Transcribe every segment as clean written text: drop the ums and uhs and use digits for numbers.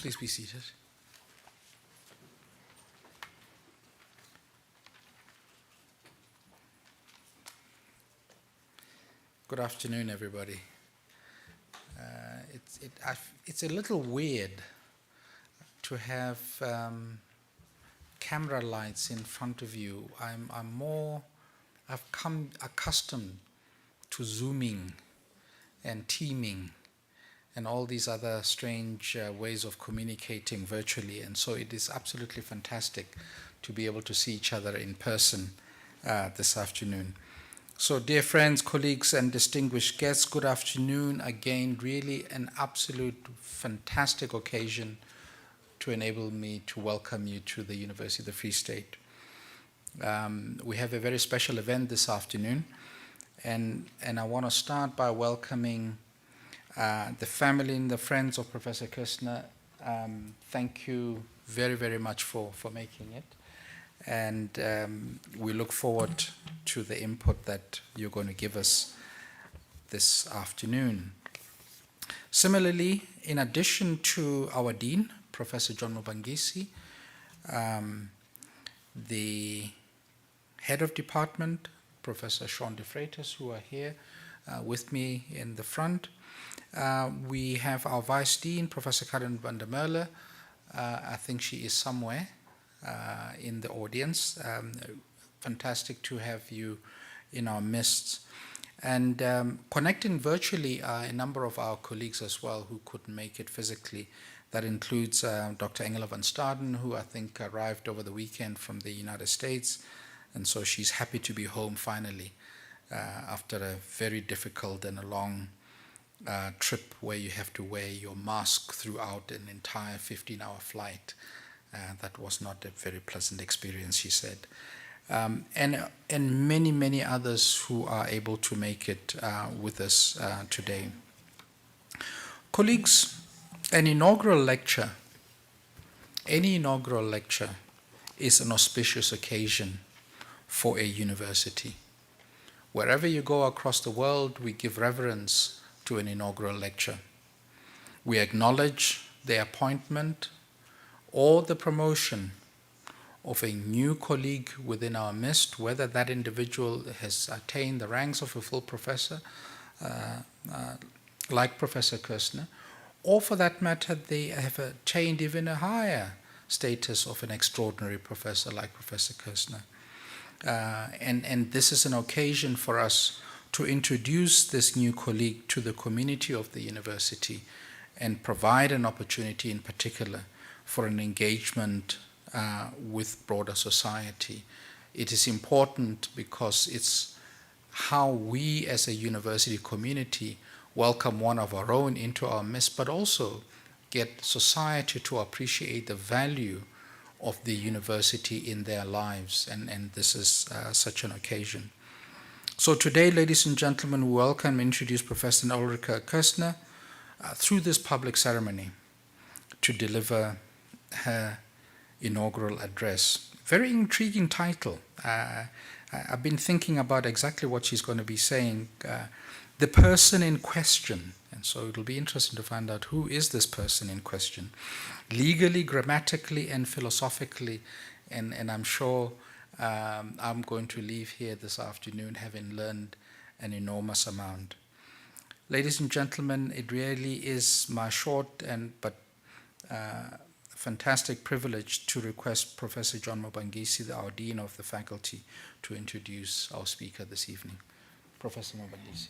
Please be seated. Good afternoon, everybody. It's a little weird to have camera lights in front of you. I've come accustomed to Zooming and teaming and all these other strange ways of communicating virtually, and so it is absolutely fantastic to be able to see each other in person this afternoon. So dear friends, colleagues, and distinguished guests, good afternoon again. Really an absolute fantastic occasion to enable me to welcome you to the University of the Free State. We have a very special event this afternoon, and I want to start by welcoming the family and the friends of Professor Kistner. Thank you very, very much for making it. And we look forward to the input that you're going to give us this afternoon. Similarly, in addition to our Dean, Professor John Mubangisi, the Head of Department, Professor Sean De Freitas, who are here with me in the front. We have our Vice Dean, Professor Karen van der Merle. I think she is somewhere in the audience. Fantastic to have you in our midst. And connecting virtually are a number of our colleagues as well who couldn't make it physically. That includes Dr. Engela van Staden, who I think arrived over the weekend from the United States. And so she's happy to be home finally after a very difficult and a long trip where you have to wear your mask throughout an entire 15-hour flight. That was not a very pleasant experience, she said. And many, many others who are able to make it with us today. Colleagues, any inaugural lecture is an auspicious occasion for a university. Wherever you go across the world, we give reverence to an inaugural lecture. We acknowledge the appointment or the promotion of a new colleague within our midst, whether that individual has attained the ranks of a full professor, like Professor Kistner, or for that matter, they have attained even a higher status of an extraordinary professor like Professor Kistner. And this is an occasion for us to introduce this new colleague to the community of the university and provide an opportunity in particular for an engagement with broader society. It is important because it's how we as a university community welcome one of our own into our midst, but also get society to appreciate the value of the university in their lives, and this is such an occasion. So today, ladies and gentlemen, we welcome and introduce Professor Ulrike Kistner through this public ceremony to deliver her inaugural address. Very intriguing title. I've been thinking about exactly what she's going to be saying. The person in question. And so it'll be interesting to find out who is this person in question, legally, grammatically, and philosophically. And I'm sure I'm going to leave here this afternoon having learned an enormous amount. Ladies and gentlemen, it really is my short but fantastic privilege to request Professor John Mubangisi, our Dean of the Faculty, to introduce our speaker this evening. Professor Mubangisi.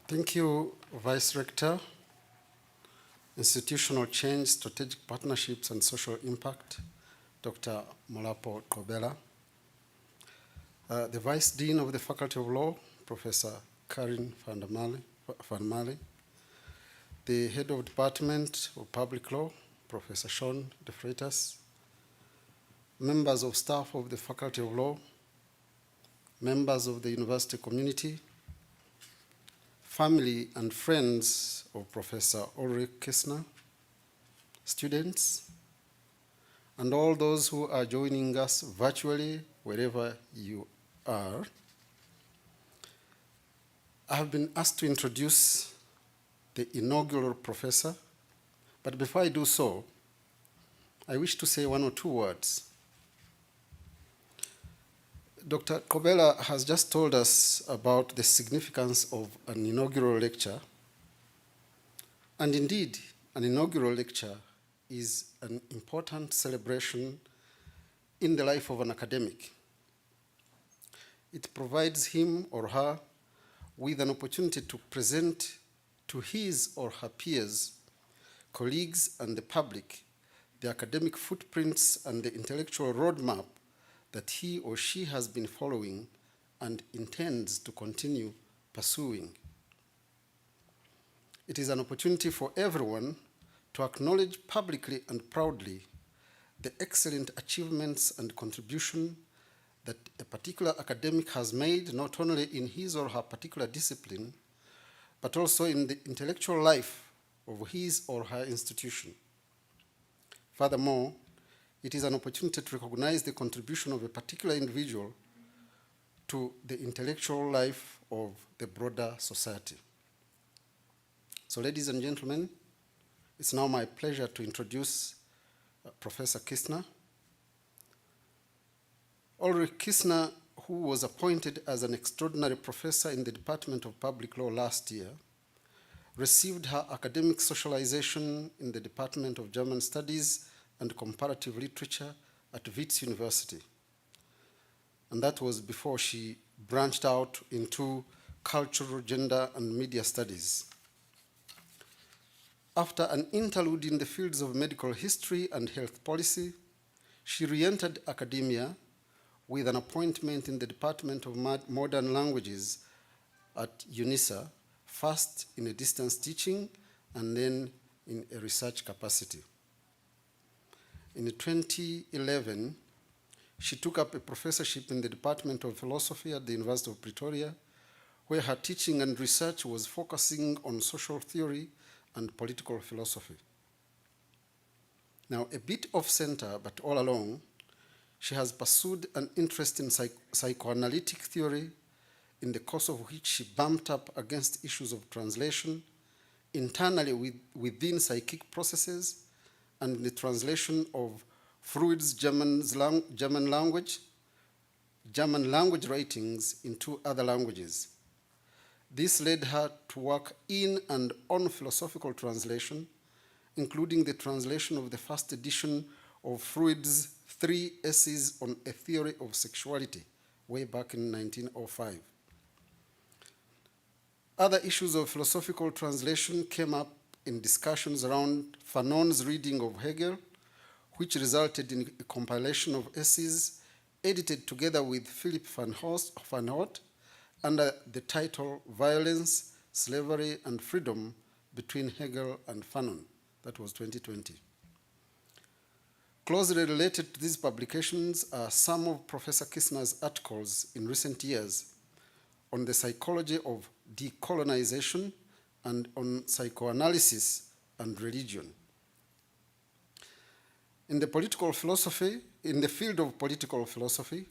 Thank you, Vice Rector, Institutional Change, Strategic Partnerships and Social Impact, Dr. Molapo Kobela, the Vice Dean of the Faculty of Law, Professor Karen van der Merle, the Head of Department of Public Law, Professor Sean De Freitas, members of staff of the Faculty of Law, members of the university community, family and friends of Professor Ulrike Kistner, students, and all those who are joining us virtually, wherever you are. I have been asked to introduce the inaugural professor, but before I do so, I wish to say one or two words. Dr. Kobela has just told us about the significance of an inaugural lecture, and indeed, an inaugural lecture is an important celebration in the life of an academic. It provides him or her with an opportunity to present to his or her peers, colleagues, and the public the academic footprints and the intellectual roadmap that he or she has been following and intends to continue pursuing. It is an opportunity for everyone to acknowledge publicly and proudly the excellent achievements and contribution that a particular academic has made, not only in his or her particular discipline, but also in the intellectual life of his or her institution. Furthermore, it is an opportunity to recognize the contribution of a particular individual to the intellectual life of the broader society. So, ladies and gentlemen, it's now my pleasure to introduce Professor Kistner. Ulrike Kistner, who was appointed as an extraordinary professor in the Department of Public Law last year, received her academic socialization in the Department of German Studies and Comparative Literature at Wits University. And that was before she branched out into cultural, gender, and media studies. After an interlude in the fields of medical history and health policy, she re-entered academia with an appointment in the Department of Modern Languages at UNISA, first in a distance teaching and then in a research capacity. In 2011, she took up a professorship in the Department of Philosophy at the University of Pretoria, where her teaching and research was focusing on social theory and political philosophy. Now, a bit off-center, but all along, she has pursued an interest in psychoanalytic theory, in the course of which she bumped up against issues of translation, internally within psychic processes, and in the translation of Freud's German language writings into other languages. This led her to work in and on philosophical translation, including the translation of the first edition of Freud's 3 essays on a theory of sexuality, way back in 1905. Other issues of philosophical translation came up in discussions around Fanon's reading of Hegel, which resulted in a compilation of essays edited together with Philip van Hout under the title Violence, Slavery, and Freedom Between Hegel and Fanon. That was 2020. Closely related to these publications are some of Professor Kistner's articles in recent years on the psychology of decolonization and on psychoanalysis and religion. In the field of political philosophy,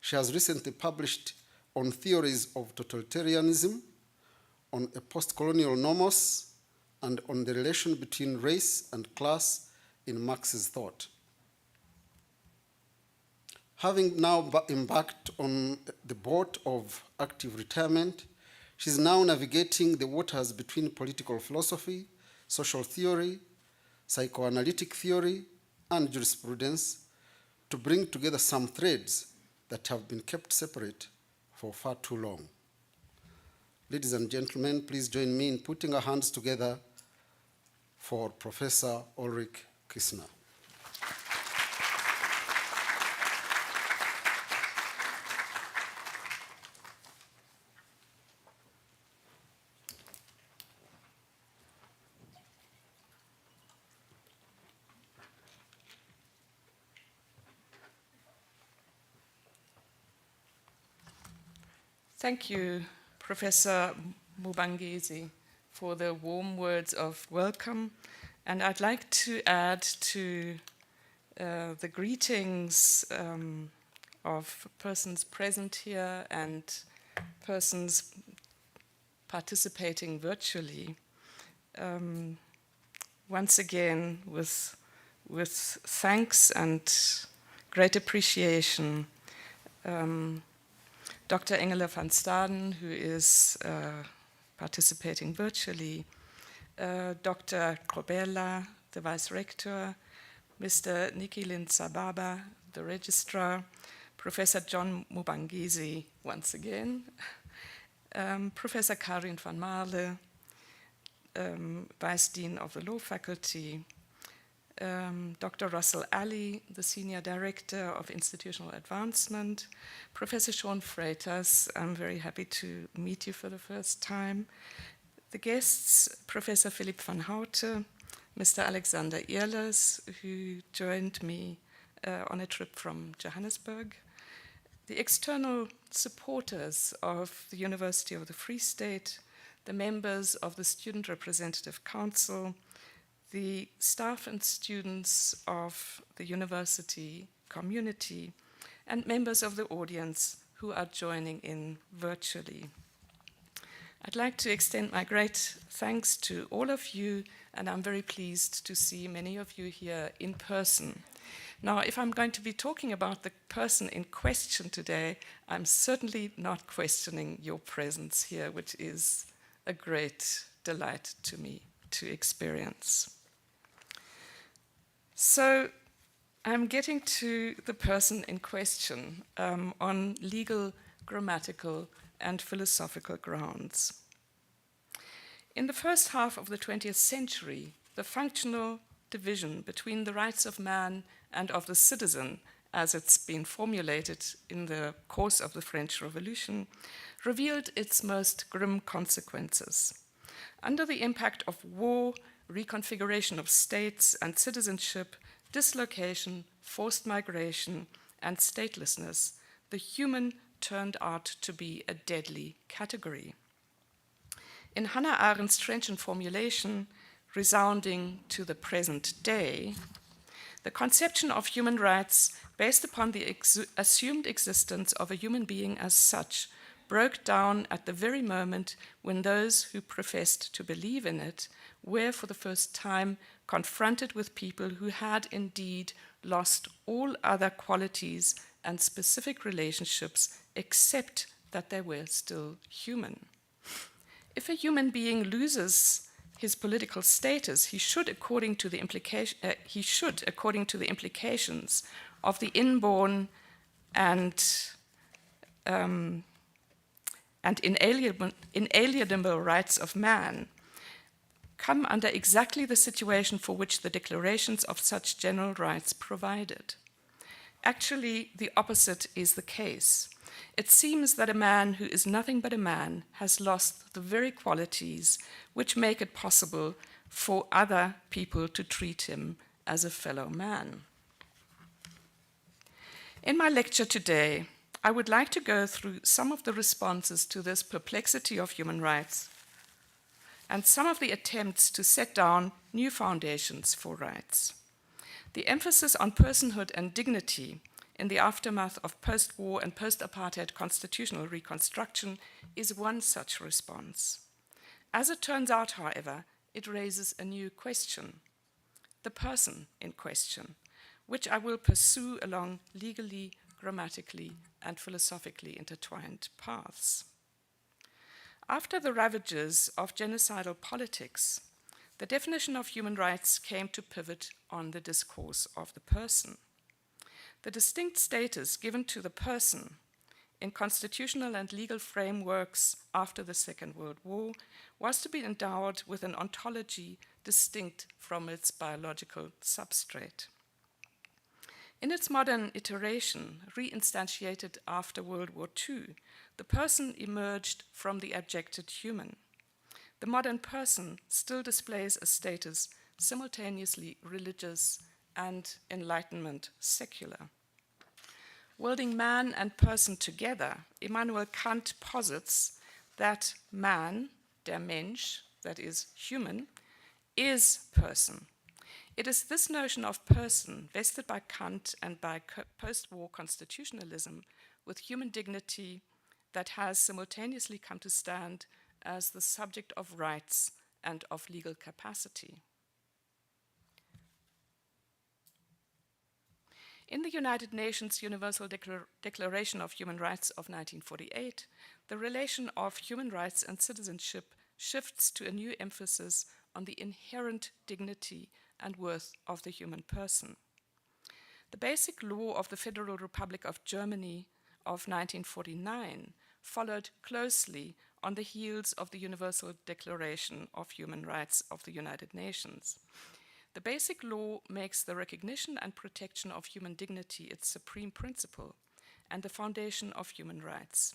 she has recently published on theories of totalitarianism, on a post-colonial nomos, and on the relation between race and class in Marx's thought. Having now embarked on the boat of active retirement, she's now navigating the waters between political philosophy, social theory, psychoanalytic theory, and jurisprudence to bring together some threads that have been kept separate for far too long. Ladies and gentlemen, please join me in putting our hands together for Professor Ulrike Kistner. Thank you, Professor Mubangezi, for the warm words of welcome And I'd like to add to the greetings of persons present here and persons participating virtually. Once again, with thanks and great appreciation, Dr. Engele van Staden, who is participating virtually, Dr. Krobela, the Vice Rector, Mr. Nikilin Sababa, the Registrar, Professor John Mubangisi, once again, Professor Karin van Marle, Vice Dean of the Law Faculty, Dr. Russell Alley, the Senior Director of Institutional Advancement, Professor Sean Freitas, I'm very happy to meet you for the first time. The guests, Professor Philip van Houte, Mr. Alexander Ehrles, who joined me on a trip from Johannesburg, the external supporters of the University of the Free State, the members of the Student Representative Council, the staff and students of the university community, and members of the audience who are joining in virtually. I'd like to extend my great thanks to all of you, and I'm very pleased to see many of you here in person. Now, if I'm going to be talking about the person in question today, I'm certainly not questioning your presence here, which is a great delight to me to experience. So I'm getting to the person in question on legal, grammatical, and philosophical grounds. In the first half of the 20th century, the functional division between the rights of man and of the citizen, as it's been formulated in the course of the French Revolution, revealed its most grim consequences. Under the impact of war, reconfiguration of states and citizenship, dislocation, forced migration, and statelessness, the human turned out to be a deadly category. In Hannah Arendt's trenchant formulation, resounding to the present day, the conception of human rights based upon the assumed existence of a human being as such broke down at the very moment when those who professed to believe in it were for the first time confronted with people who had indeed lost all other qualities and specific relationships except that they were still human. If a human being loses his political status, he should, according to the implications of the inborn and inalienable rights of man, come under exactly the situation for which the declarations of such general rights provided. Actually, the opposite is the case. It seems that a man who is nothing but a man has lost the very qualities which make it possible for other people to treat him as a fellow man. In my lecture today, I would like to go through some of the responses to this perplexity of human rights and some of the attempts to set down new foundations for rights. The emphasis on personhood and dignity in the aftermath of post-war and post-apartheid constitutional reconstruction is one such response. As it turns out, however, it raises a new question, the person in question, which I will pursue along legally, grammatically, and philosophically intertwined paths. After the ravages of genocidal politics, the definition of human rights came to pivot on the discourse of the person. The distinct status given to the person in constitutional and legal frameworks after the Second World War was to be endowed with an ontology distinct from its biological substrate. In its modern iteration, reinstantiated after World War II, the person emerged from the adjected human. The modern person still displays a status simultaneously religious and Enlightenment secular. Welding man and person together, Immanuel Kant posits that man, der Mensch, that is human, is person, It is this notion of person, vested by Kant and by post-war constitutionalism with human dignity, that has simultaneously come to stand as the subject of rights and of legal capacity. In the United Nations Universal Declaration of Human Rights of 1948, the relation of human rights and citizenship shifts to a new emphasis on the inherent dignity and worth of the human person. The basic law of the Federal Republic of Germany of 1949 followed closely on the heels of the Universal Declaration of Human Rights of the United Nations. The basic law makes the recognition and protection of human dignity its supreme principle and the foundation of human rights.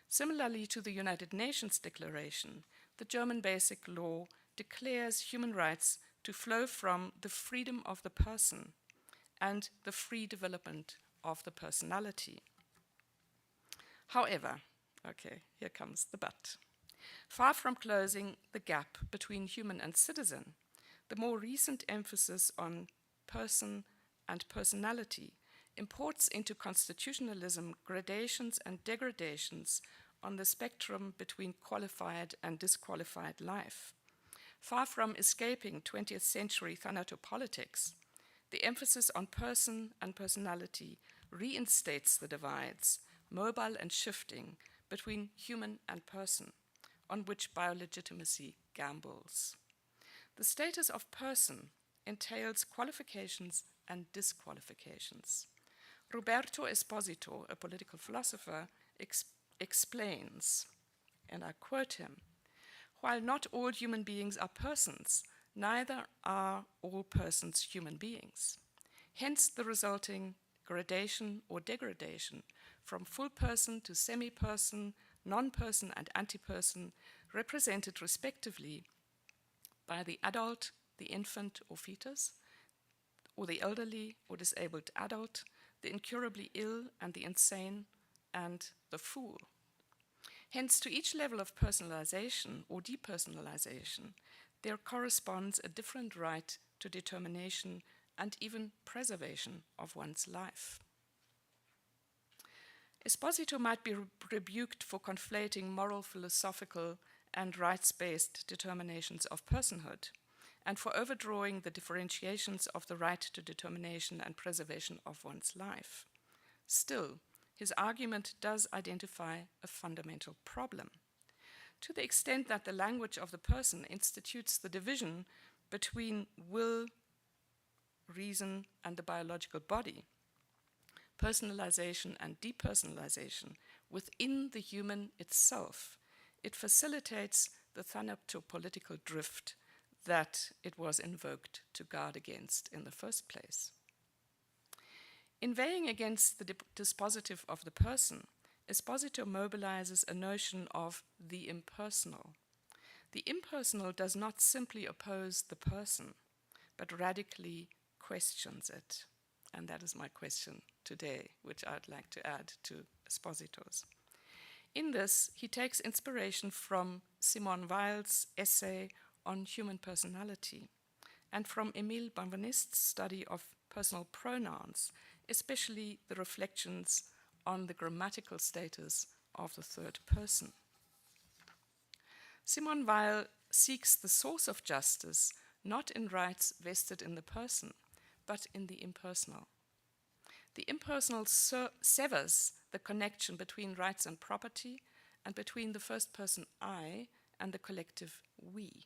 Similarly to the United Nations Declaration, the German basic law declares human rights to flow from the freedom of the person and the free development of the personality. However, okay, here comes the but. Far from closing the gap between human and citizen, the more recent emphasis on person and personality imports into constitutionalism gradations and degradations on the spectrum between qualified and disqualified life. Far from escaping 20th century thanatopolitics, the emphasis on person and personality reinstates the divides, mobile and shifting, between human and person, on which biolegitimacy gambles. The status of person entails qualifications and disqualifications. Roberto Esposito, a political philosopher, explains, and I quote him, "While not all human beings are persons, neither are all persons human beings. Hence the resulting gradation or degradation from full person to semi-person, non-person and anti-person, represented respectively by the adult, the infant or fetus, or the elderly or disabled adult, the incurably ill and the insane, and the fool. Hence, to each level of personalization or depersonalization, there corresponds a different right to determination and even preservation of one's life." Esposito might be rebuked for conflating moral, philosophical, and rights-based determinations of personhood, and for overdrawing the differentiations of the right to determination and preservation of one's life. Still, his argument does identify a fundamental problem. To the extent that the language of the person institutes the division between will, reason, and the biological body, personalization and depersonalization within the human itself, it facilitates the thanatopolitical drift that it was invoked to guard against in the first place. In weighing against the dispositive of the person, Esposito mobilizes a notion of the impersonal. The impersonal does not simply oppose the person, but radically questions it. And that is my question today, which I'd like to add to Esposito's. In this, he takes inspiration from Simone Weil's essay on human personality and from Emile Benveniste's study of personal pronouns, especially the reflections on the grammatical status of the third person. Simone Weil seeks the source of justice not in rights vested in the person, but in the impersonal. The impersonal severs the connection between rights and property and between the first person I and the collective we.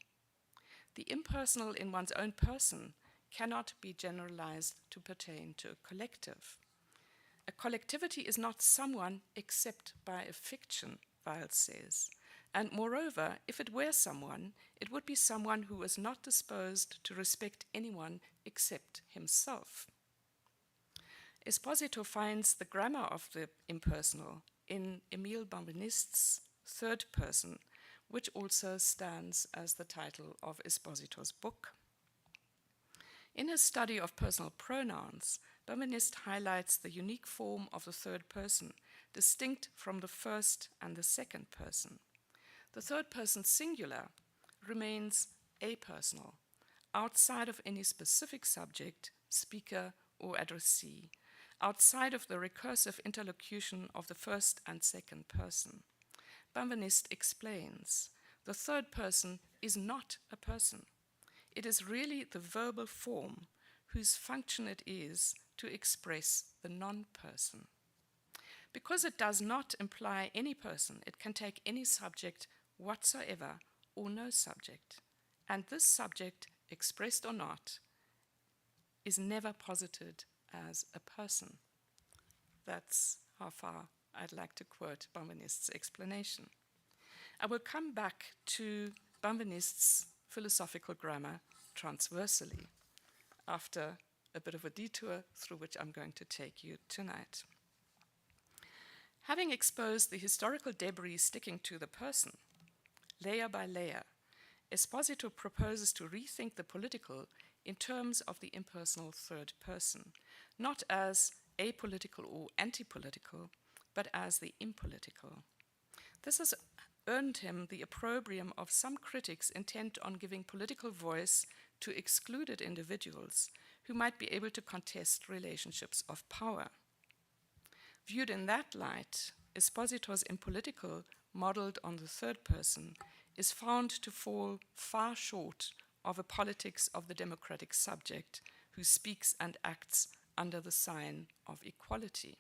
The impersonal in one's own person cannot be generalized to pertain to a collective. A collectivity is not someone except by a fiction, Weil says. And moreover, if it were someone, it would be someone who was not disposed to respect anyone except himself. Esposito finds the grammar of the impersonal in Emile Benveniste's third person, which also stands as the title of Esposito's book. In his study of personal pronouns, Benveniste highlights the unique form of the third person, distinct from the first and the second person. The third person singular remains apersonal, outside of any specific subject, speaker, or addressee, outside of the recursive interlocution of the first and second person. Benveniste explains, the third person is not a person. It is really the verbal form whose function it is to express the non-person. Because it does not imply any person, it can take any subject whatsoever or no subject. And this subject, expressed or not, is never posited as a person. That's how far I'd like to quote Benveniste's explanation. I will come back to Benveniste's philosophical grammar transversally after a bit of a detour through which I'm going to take you tonight. Having exposed the historical debris sticking to the person, layer by layer, Esposito proposes to rethink the political in terms of the impersonal third person, not as apolitical or anti-political, but as the impolitical. This has earned him the opprobrium of some critics intent on giving political voice to excluded individuals who might be able to contest relationships of power. Viewed in that light, Esposito's impolitical, modeled on the third person, is found to fall far short of a politics of the democratic subject who speaks and acts under the sign of equality.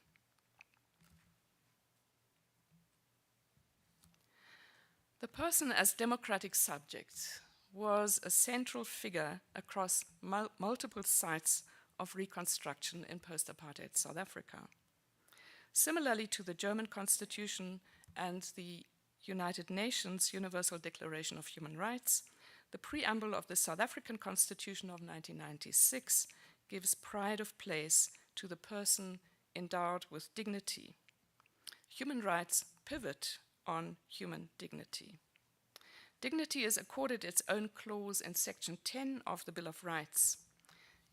The person as democratic subject was a central figure across multiple sites of reconstruction in post-apartheid South Africa. Similarly to the German Constitution and the United Nations Universal Declaration of Human Rights, the preamble of the South African Constitution of 1996 gives pride of place to the person endowed with dignity. Human rights pivot on human dignity. Dignity is accorded its own clause in Section 10 of the Bill of Rights.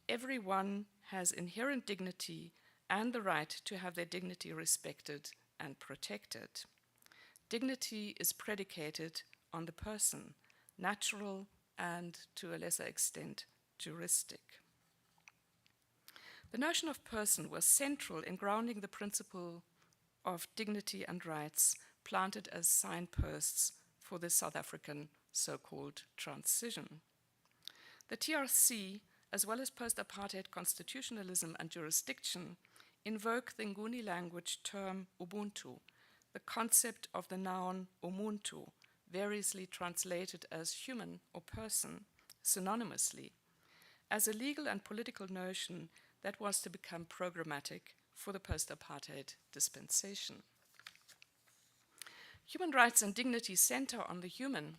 Everyone has inherent dignity and the right to have their dignity respected and protected. Dignity is predicated on the person, natural and, to a lesser extent, juristic. The notion of person was central in grounding the principle of dignity and rights planted as signposts for the South African so-called transition. The TRC, as well as post-apartheid constitutionalism and jurisdiction, invoke the Nguni language term ubuntu, the concept of the noun umuntu, variously translated as human or person, synonymously, as a legal and political notion that was to become programmatic for the post-apartheid dispensation. Human rights and dignity center on the human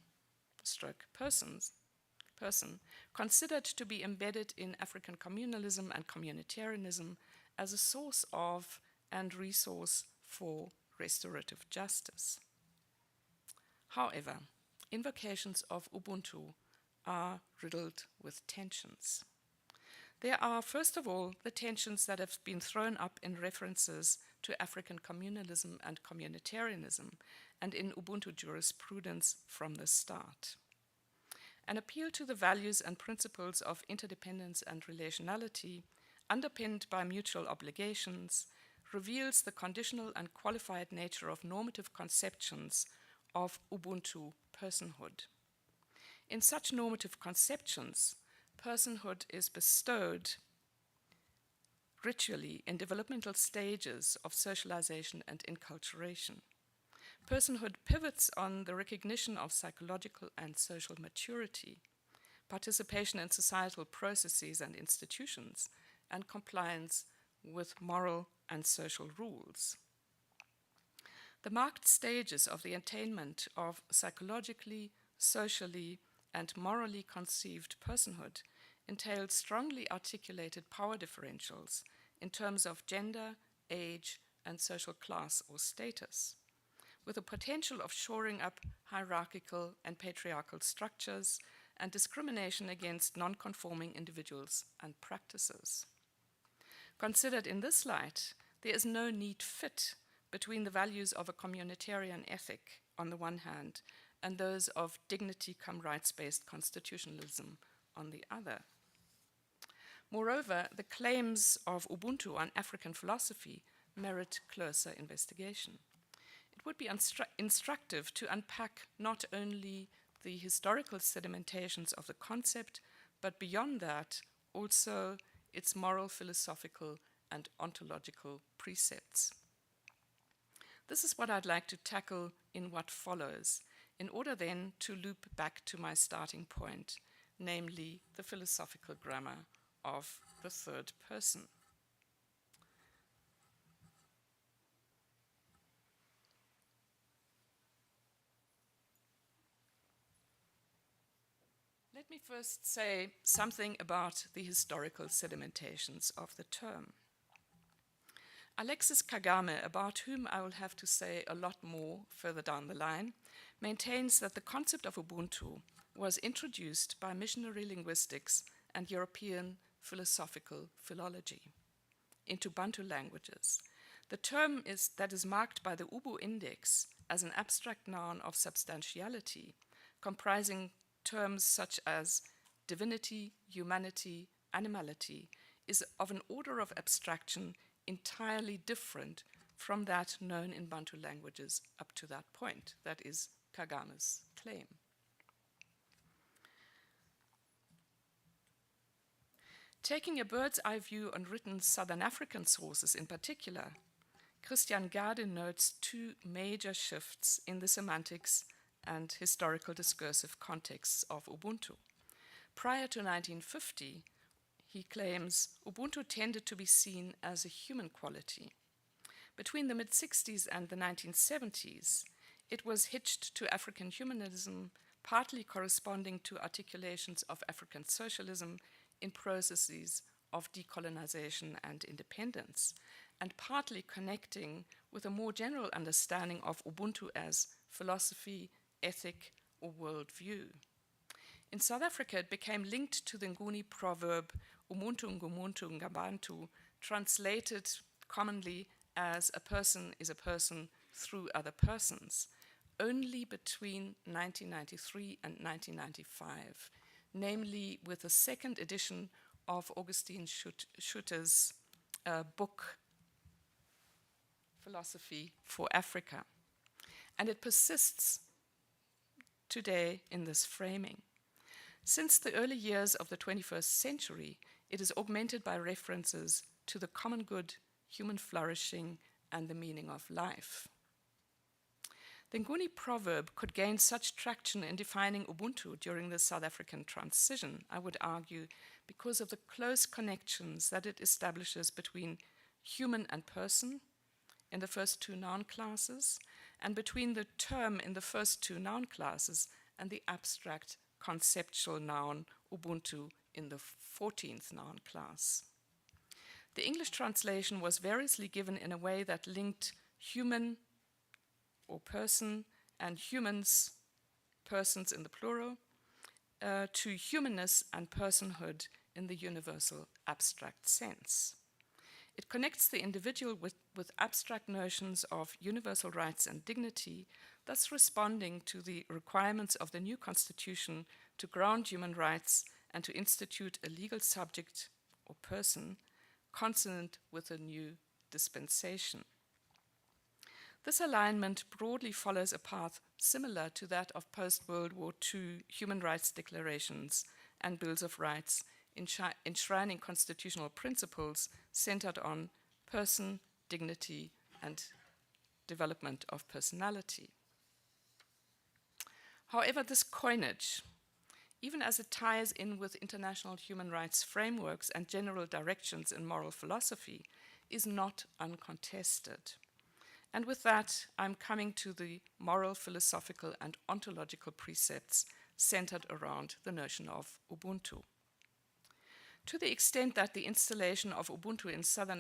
person, considered to be embedded in African communalism and communitarianism as a source of and resource for restorative justice. However, invocations of Ubuntu are riddled with tensions. There are, first of all, the tensions that have been thrown up in references to African communalism and communitarianism, and in Ubuntu jurisprudence from the start. An appeal to the values and principles of interdependence and relationality, underpinned by mutual obligations, reveals the conditional and qualified nature of normative conceptions of Ubuntu personhood. In such normative conceptions, personhood is bestowed ritually in developmental stages of socialization and enculturation. Personhood pivots on the recognition of psychological and social maturity, participation in societal processes and institutions, and compliance with moral and social rules. The marked stages of the attainment of psychologically, socially, and morally conceived personhood entail strongly articulated power differentials in terms of gender, age, and social class or status, with a potential of shoring up hierarchical and patriarchal structures and discrimination against non-conforming individuals and practices. Considered in this light, there is no neat fit between the values of a communitarian ethic on the one hand and those of dignity cum rights-based constitutionalism on the other. Moreover, the claims of Ubuntu on African philosophy merit closer investigation. It would be instructive to unpack not only the historical sedimentations of the concept, but beyond that, also its moral, philosophical, and ontological precepts. This is what I'd like to tackle in what follows, in order then to loop back to my starting point, namely the philosophical grammar of the third person. Let me first say something about the historical sedimentations of the term. Alexis Kagame, about whom I will have to say a lot more further down the line, maintains that the concept of Ubuntu was introduced by missionary linguistics and European philosophical philology into Bantu languages. The term that is marked by the Ubu index as an abstract noun of substantiality, comprising terms such as divinity, humanity, animality, is of an order of abstraction entirely different from that known in Bantu languages up to that point. That is Kagame's claim. Taking a bird's eye view on written Southern African sources in particular, Christian Gade notes two major shifts in the semantics and historical discursive contexts of Ubuntu. Prior to 1950, he claims Ubuntu tended to be seen as a human quality. Between the mid-60s and the 1970s, it was hitched to African humanism, partly corresponding to articulations of African socialism in processes of decolonization and independence, and partly connecting with a more general understanding of Ubuntu as philosophy, ethic, or worldview. In South Africa, it became linked to the Nguni proverb umuntu ngumuntu ngabantu, translated commonly as a person is a person through other persons, only between 1993 and 1995, namely with the second edition of Augustine Schutter's book, Philosophy for Africa. And it persists today in this framing. Since the early years of the 21st century, it is augmented by references to the common good, human flourishing, and the meaning of life. The Nguni proverb could gain such traction in defining Ubuntu during the South African transition, I would argue, because of the close connections that it establishes between human and person in the first two noun classes, and between the term in the first two noun classes and the abstract conceptual noun Ubuntu in the 14th noun class. The English translation was variously given in a way that linked human or person and humans, persons in the plural, to humanness and personhood in the universal abstract sense. It connects the individual with abstract notions of universal rights and dignity, thus responding to the requirements of the new constitution to ground human rights and to institute a legal subject or person consonant with a new dispensation. This alignment broadly follows a path similar to that of post-World War II human rights declarations and bills of rights, enshrining constitutional principles centered on person, dignity, and development of personality. However, this coinage, even as it ties in with international human rights frameworks and general directions in moral philosophy, is not uncontested. And with that, I'm coming to the moral, philosophical, and ontological precepts centered around the notion of Ubuntu. To the extent that the installation of Ubuntu in South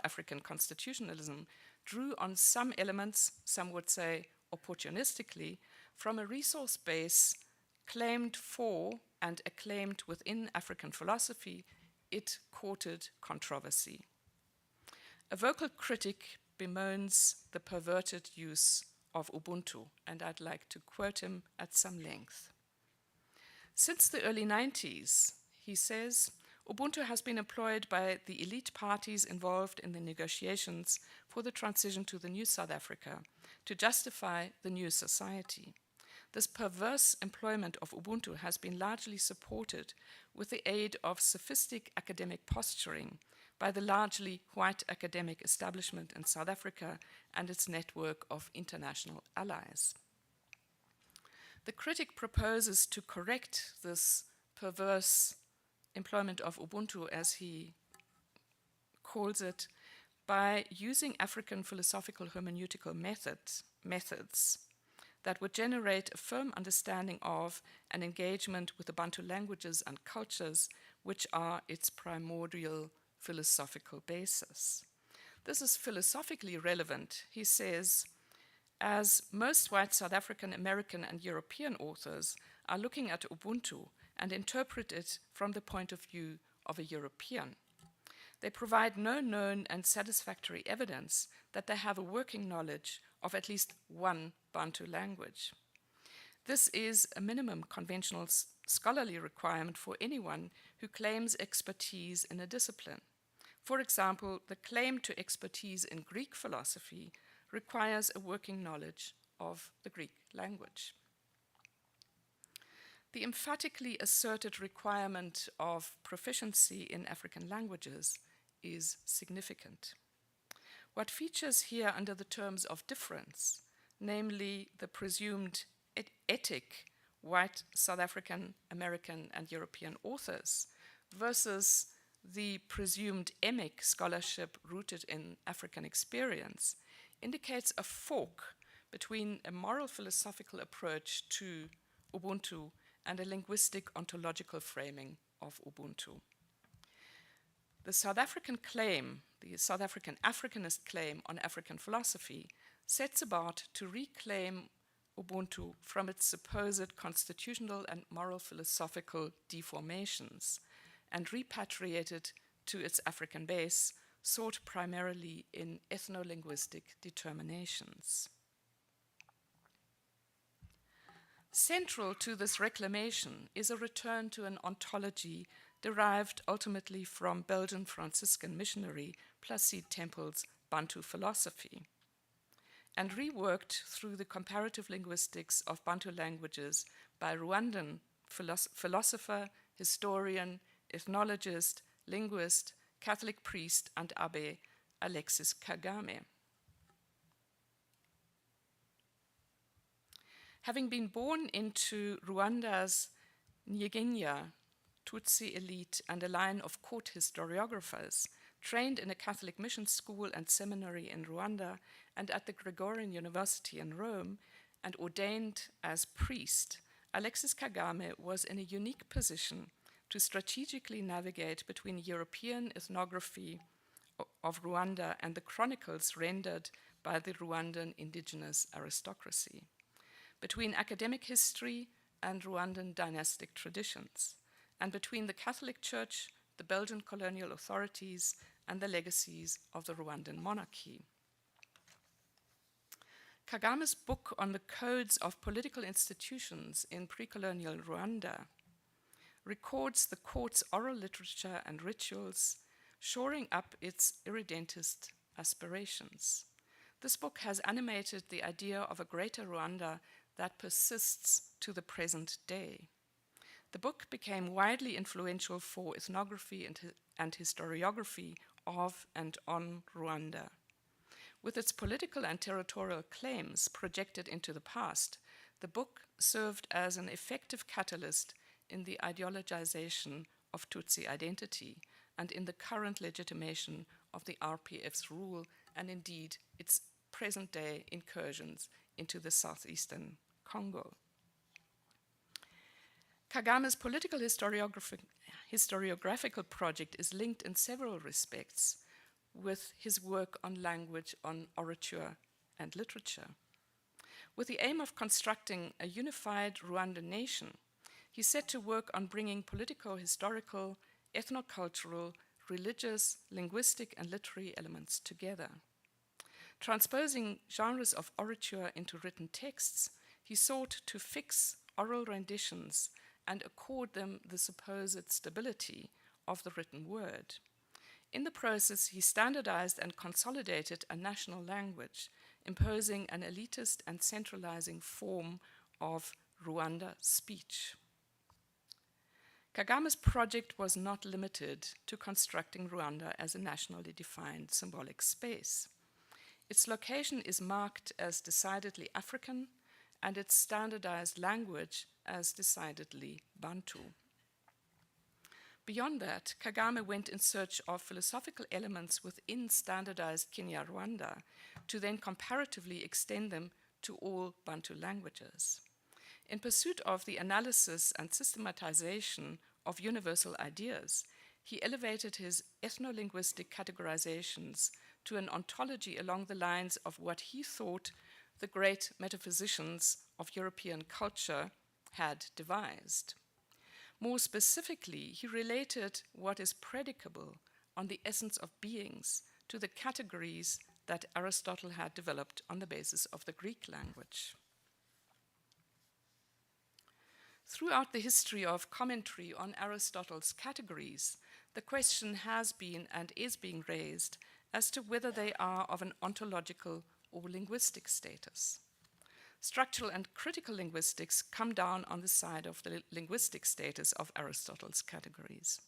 African constitutionalism drew on some elements, some would say opportunistically, from a resource base claimed for and acclaimed within African philosophy, it courted controversy. A vocal critic bemoans the perverted use of Ubuntu, and I'd like to quote him at some length. Since the early 90s, he says, Ubuntu has been employed by the elite parties involved in the negotiations for the transition to the new South Africa to justify the new society. This perverse employment of Ubuntu has been largely supported with the aid of sophistic academic posturing by the largely white academic establishment in South Africa and its network of international allies. The critic proposes to correct this perverse employment of Ubuntu, as he calls it, by using African philosophical hermeneutical methods that would generate a firm understanding of and engagement with the Bantu languages and cultures, which are its primordial philosophical basis. This is philosophically relevant, he says, as most white South African, American, and European authors are looking at Ubuntu and interpret it from the point of view of a European. They provide no known and satisfactory evidence that they have a working knowledge of at least one Bantu language. This is a minimum conventional scholarly requirement for anyone who claims expertise in a discipline. For example, the claim to expertise in Greek philosophy requires a working knowledge of the Greek language. The emphatically asserted requirement of proficiency in African languages is significant. What features here under the terms of difference, namely the presumed ethic white South African, American, and European authors versus the presumed emic scholarship rooted in African experience, indicates a fork between a moral philosophical approach to Ubuntu and a linguistic ontological framing of Ubuntu. The South African claim, the South African Africanist claim on African philosophy, sets about to reclaim Ubuntu from its supposed constitutional and moral philosophical deformations and repatriate it to its African base, sought primarily in ethno-linguistic determinations. Central to this reclamation is a return to an ontology derived ultimately from Belgian Franciscan missionary Placide Tempel's Bantu philosophy, and reworked through the comparative linguistics of Bantu languages by Rwandan philosopher, historian, ethnologist, linguist, Catholic priest, and abbé Alexis Kagame. Having been born into Rwanda's Nyegenya, Tutsi elite, and a line of court historiographers, trained in a Catholic mission school and seminary in Rwanda and at the Gregorian University in Rome, and ordained as priest, Alexis Kagame was in a unique position to strategically navigate between European ethnography of Rwanda and the chronicles rendered by the Rwandan indigenous aristocracy, between academic history and Rwandan dynastic traditions, and between the Catholic Church, the Belgian colonial authorities, and the legacies of the Rwandan monarchy. Kagame's book on the codes of political institutions in pre-colonial Rwanda records the court's oral literature and rituals, shoring up its irredentist aspirations. This book has animated the idea of a greater Rwanda that persists to the present day. The book became widely influential for ethnography and historiography of and on Rwanda. With its political and territorial claims projected into the past, the book served as an effective catalyst in the ideologization of Tutsi identity and in the current legitimation of the RPF's rule and indeed its present-day incursions into the southeastern Congo. Kagame's political historiographical project is linked in several respects with his work on language, on orature and literature. With the aim of constructing a unified Rwandan nation, he set to work on bringing political, historical, ethnocultural, religious, linguistic, and literary elements together. Transposing genres of orature into written texts, he sought to fix oral renditions and accord them the supposed stability of the written word. In the process, he standardized and consolidated a national language, imposing an elitist and centralizing form of Rwanda speech. Kagame's project was not limited to constructing Rwanda as a nationally defined symbolic space. Its location is marked as decidedly African, and its standardized language as decidedly Bantu. Beyond that, Kagame went in search of philosophical elements within standardized Kinyarwanda to then comparatively extend them to all Bantu languages. In pursuit of the analysis and systematization of universal ideas, he elevated his ethno-linguistic categorizations to an ontology along the lines of what he thought the great metaphysicians of European culture had devised. More specifically, he related what is predicable on the essence of beings to the categories that Aristotle had developed on the basis of the Greek language. Throughout the history of commentary on Aristotle's categories, the question has been and is being raised as to whether they are of an ontological or linguistic status. Structural and critical linguistics come down on the side of the linguistic status of Aristotle's categories.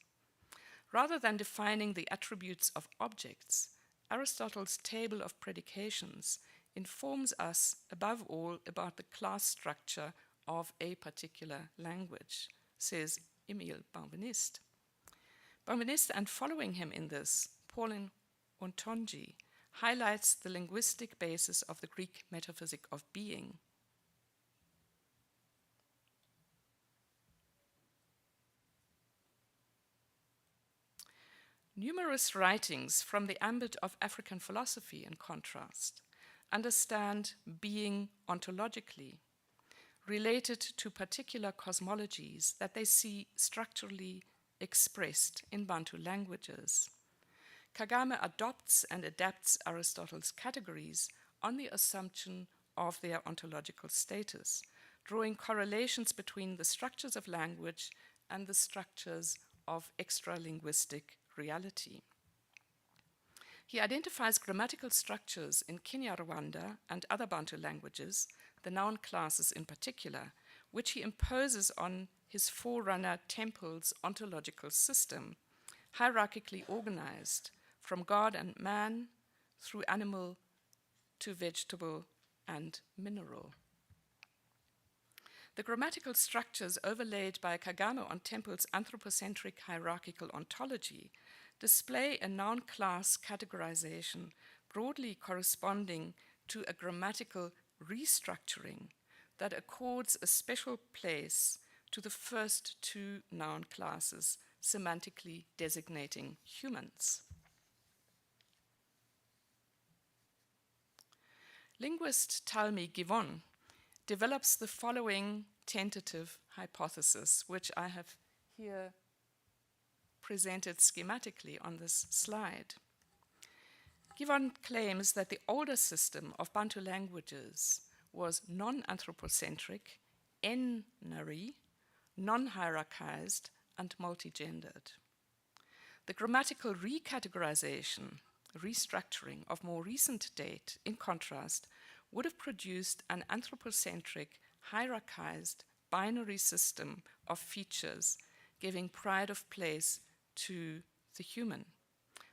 Rather than defining the attributes of objects, Aristotle's table of predications informs us above all about the class structure of a particular language, says Emile Benveniste. Benveniste, and following him in this, Paulin Ontonji, highlights the linguistic basis of the Greek metaphysic of being. Numerous writings from the ambit of African philosophy, in contrast, understand being ontologically, related to particular cosmologies that they see structurally expressed in Bantu languages. Kagame adopts and adapts Aristotle's categories on the assumption of their ontological status, drawing correlations between the structures of language and the structures of extra-linguistic reality. He identifies grammatical structures in Kinyarwanda and other Bantu languages, the noun classes in particular, which he imposes on his forerunner temple's ontological system, hierarchically organized from God and man through animal to vegetable and mineral. The grammatical structures overlaid by Kagame on Temple's anthropocentric hierarchical ontology display a noun class categorization broadly corresponding to a grammatical restructuring that accords a special place to the first two noun classes, semantically designating humans. Linguist Talmi Givon develops the following tentative hypothesis, which I have here presented schematically on this slide. Givon claims that the older system of Bantu languages was non-anthropocentric, n-nary, non-hierarchized, and multi-gendered. The grammatical recategorization, restructuring of more recent date, in contrast, would have produced an anthropocentric, hierarchized, binary system of features, giving pride of place to the human,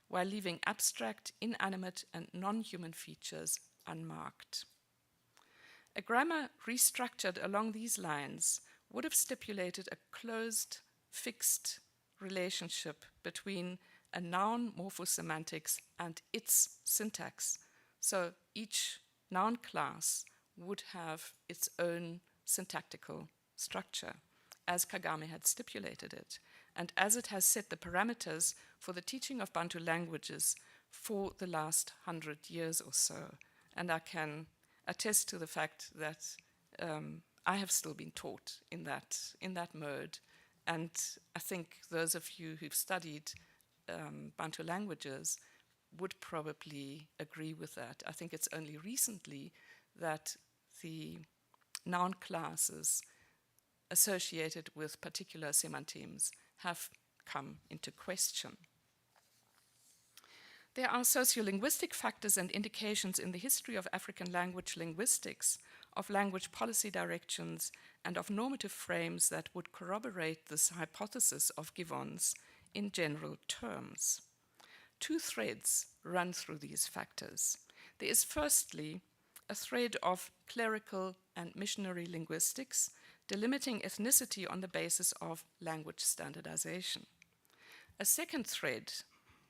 while leaving abstract, inanimate, and non-human features unmarked. A grammar restructured along these lines would have stipulated a closed, fixed relationship between a noun morphosemantics and its syntax. So each noun class would have its own syntactical structure, as Kagame had stipulated it, and as it has set the parameters for the teaching of Bantu languages for the last 100 years or so. And I can attest to the fact that I have still been taught in that mode. And I think those of you who've studied Bantu languages would probably agree with that. I think it's only recently that the noun classes associated with particular semantimes have come into question. There are sociolinguistic factors and indications in the history of African language linguistics, of language policy directions, and of normative frames that would corroborate this hypothesis of Gibbon's in general terms. Two threads run through these factors. There is firstly a thread of clerical and missionary linguistics, delimiting ethnicity on the basis of language standardization. A second thread,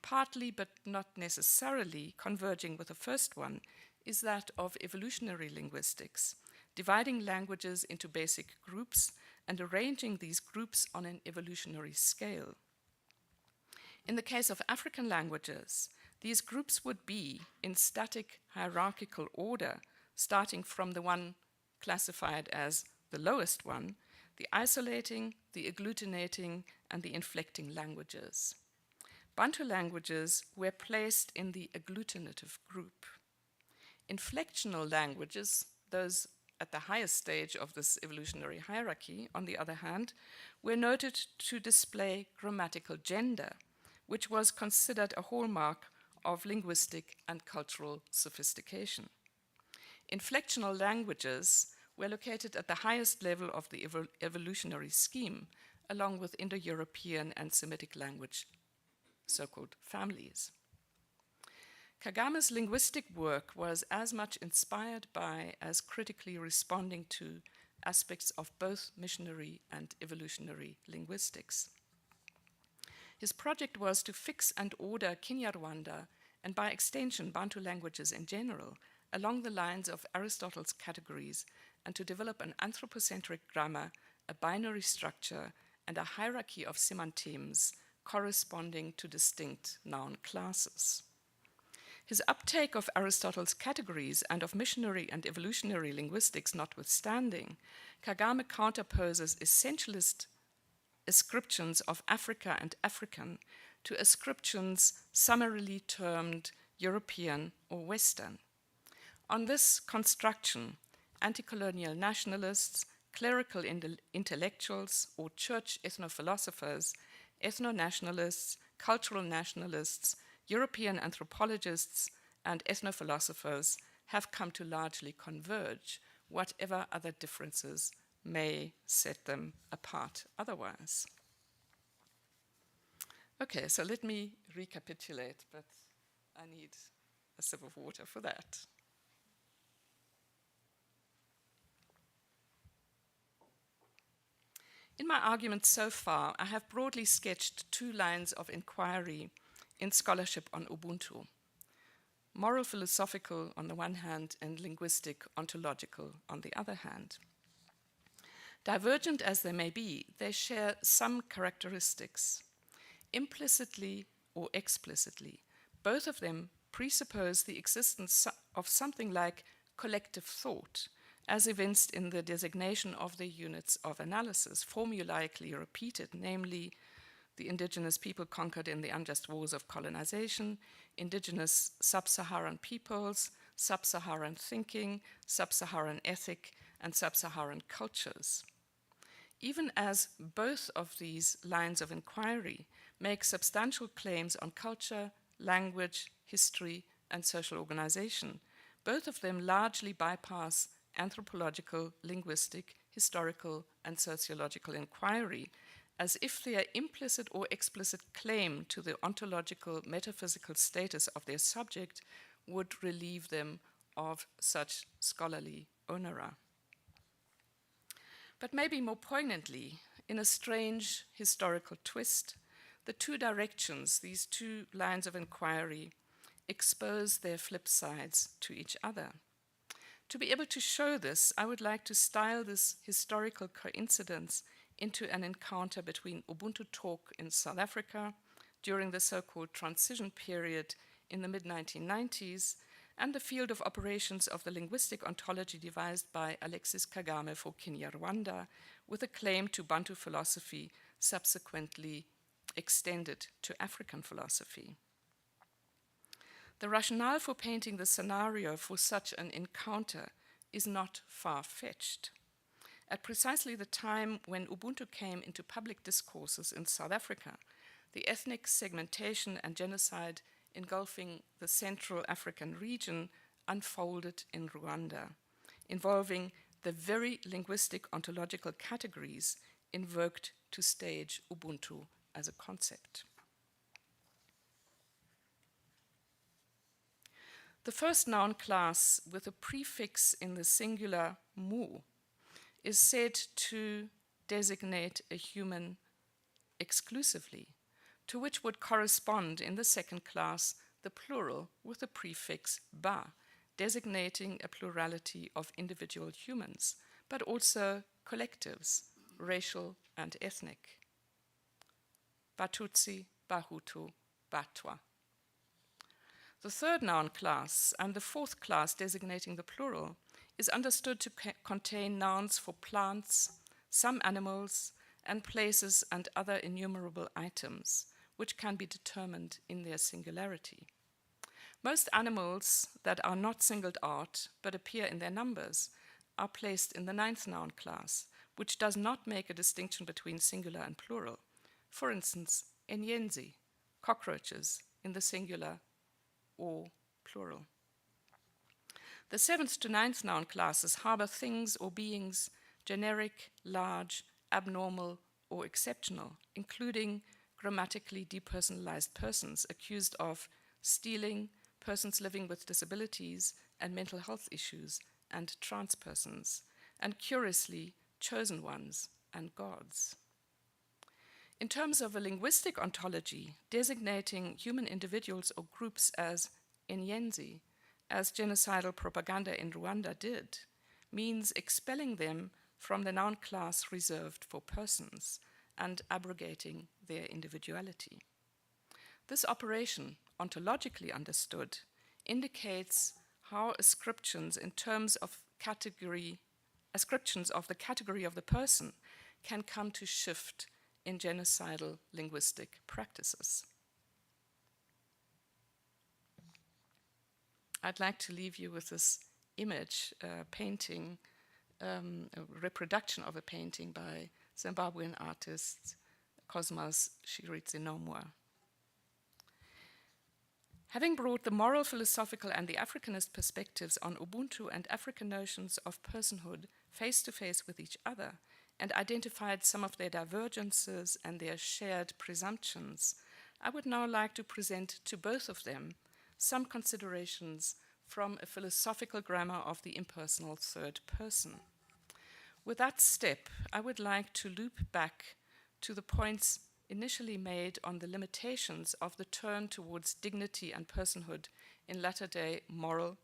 partly but not necessarily converging with the first one, is that of evolutionary linguistics, dividing languages into basic groups and arranging these groups on an evolutionary scale. In the case of African languages, these groups would be in static hierarchical order, starting from the one classified as the lowest one, the isolating, the agglutinating, and the inflecting languages. Bantu languages were placed in the agglutinative group. Inflectional languages, those at the highest stage of this evolutionary hierarchy, on the other hand, were noted to display grammatical gender, which was considered a hallmark of linguistic and cultural sophistication. Inflectional languages were located at the highest level of the evolutionary scheme, along with Indo-European and Semitic language, so-called families. Kagame's linguistic work was as much inspired by as critically responding to aspects of both missionary and evolutionary linguistics. His project was to fix and order Kinyarwanda, and by extension Bantu languages in general, along the lines of Aristotle's categories, and to develop an anthropocentric grammar, a binary structure, and a hierarchy of semantimes corresponding to distinct noun classes. His uptake of Aristotle's categories and of missionary and evolutionary linguistics notwithstanding, Kagame counterposes essentialist ascriptions of Africa and African to ascriptions summarily termed European or Western. On this construction, anti-colonial nationalists, clerical intellectuals or church ethnophilosophers, ethno-nationalists, cultural nationalists, European anthropologists, and ethnophilosophers have come to largely converge, whatever other differences may set them apart otherwise. Okay, so let me recapitulate, but I need a sip of water for that. In my argument so far, I have broadly sketched two lines of inquiry in scholarship on Ubuntu: moral philosophical on the one hand and linguistic ontological on the other hand. Divergent as they may be, they share some characteristics. Implicitly or explicitly, both of them presuppose the existence of something like collective thought, as evinced in the designation of the units of analysis, formulaically repeated, namely the indigenous people conquered in the unjust wars of colonization, indigenous sub-Saharan peoples, sub-Saharan thinking, sub-Saharan ethic, and sub-Saharan cultures. Even as both of these lines of inquiry make substantial claims on culture, language, history, and social organization, both of them largely bypass anthropological, linguistic, historical, and sociological inquiry, as if their implicit or explicit claim to the ontological metaphysical status of their subject would relieve them of such scholarly oneura. But maybe more poignantly, in a strange historical twist, the two directions, these two lines of inquiry, expose their flip sides to each other. To be able to show this, I would like to style this historical coincidence into an encounter between Ubuntu talk in South Africa during the so-called transition period in the mid-1990s and the field of operations of the linguistic ontology devised by Alexis Kagame for Kinyarwanda, with a claim to Bantu philosophy subsequently extended to African philosophy. The rationale for painting the scenario for such an encounter is not far-fetched. At precisely the time when Ubuntu came into public discourses in South Africa, the ethnic segmentation and genocide engulfing the Central African region unfolded in Rwanda, involving the very linguistic ontological categories invoked to stage Ubuntu as a concept. The first noun class with a prefix in the singular mu is said to designate a human exclusively, to which would correspond in the second class the plural with the prefix ba, designating a plurality of individual humans, but also collectives, racial and ethnic. Batutsi, Bahutu, Batwa. The third noun class and the fourth class designating the plural is understood to contain nouns for plants, some animals, and places and other innumerable items, which can be determined in their singularity. Most animals that are not singled out but appear in their numbers are placed in the ninth noun class, which does not make a distinction between singular and plural. For instance, enyenzi, cockroaches, in the singular or plural. The seventh to ninth noun classes harbor things or beings generic, large, abnormal, or exceptional, including grammatically depersonalized persons accused of stealing, persons living with disabilities and mental health issues, and trans persons, and curiously, chosen ones and gods. In terms of a linguistic ontology, designating human individuals or groups as enyenzi, as genocidal propaganda in Rwanda did, means expelling them from the noun class reserved for persons and abrogating their individuality. This operation, ontologically understood, indicates how ascriptions in terms of ascriptions of the category of the person can come to shift in genocidal linguistic practices. I'd like to leave you with this image, painting, a reproduction of a painting by Zimbabwean artist Cosmas Shiridzinomwa. Having brought the moral, philosophical, and the Africanist perspectives on Ubuntu and African notions of personhood face to face with each other, and identified some of their divergences and their shared presumptions, I would now like to present to both of them some considerations from a philosophical grammar of the impersonal third person. With that step, I would like to loop back to the points initially made on the limitations of the turn towards dignity and personhood in latter-day moral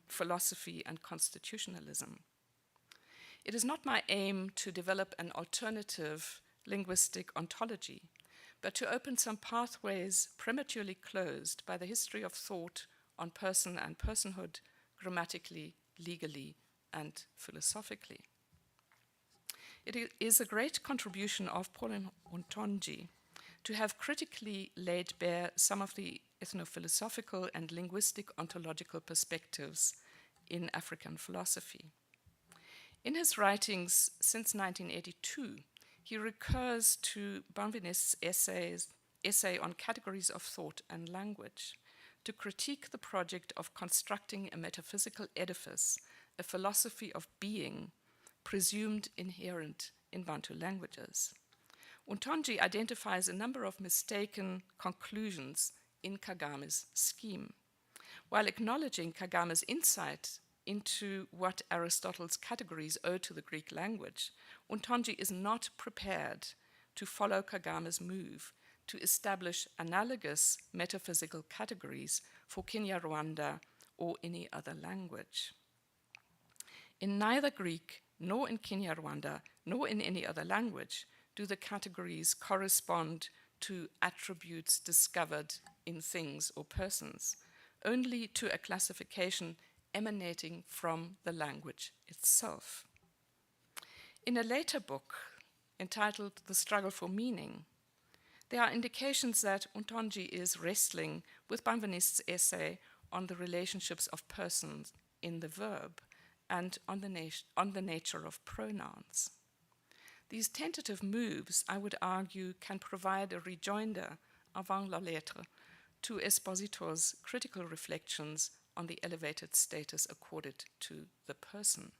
philosophy and constitutionalism. It is not my aim to develop an alternative linguistic ontology, but to open some pathways prematurely closed by the history of thought on person and personhood, grammatically, legally, and philosophically. It is a great contribution of Paul Ontology to have critically laid bare some of the ethnophilosophical and linguistic ontological perspectives in African philosophy. In his writings since 1982, he recurs to Benveniste's essay on categories of thought and language to critique the project of constructing a metaphysical edifice, a philosophy of being, presumed inherent in Bantu languages. Ontology identifies a number of mistaken conclusions in Kagame's scheme, while acknowledging Kagame's insight into what Aristotle's categories owe to the Greek language. Ontology is not prepared to follow Kagame's move to establish analogous metaphysical categories for Kinyarwanda or any other language. In neither Greek, nor in Kinyarwanda, nor in any other language do the categories correspond to attributes discovered in things or persons, only to a classification emanating from the language itself. In a later book entitled The Struggle for Meaning, there are indications that Ontology is wrestling with Benveniste's essay on the relationships of persons in the verb and on the nature of pronouns. These tentative moves, I would argue, can provide a rejoinder avant la lettre to Esposito's critical reflections on the elevated status accorded to the person.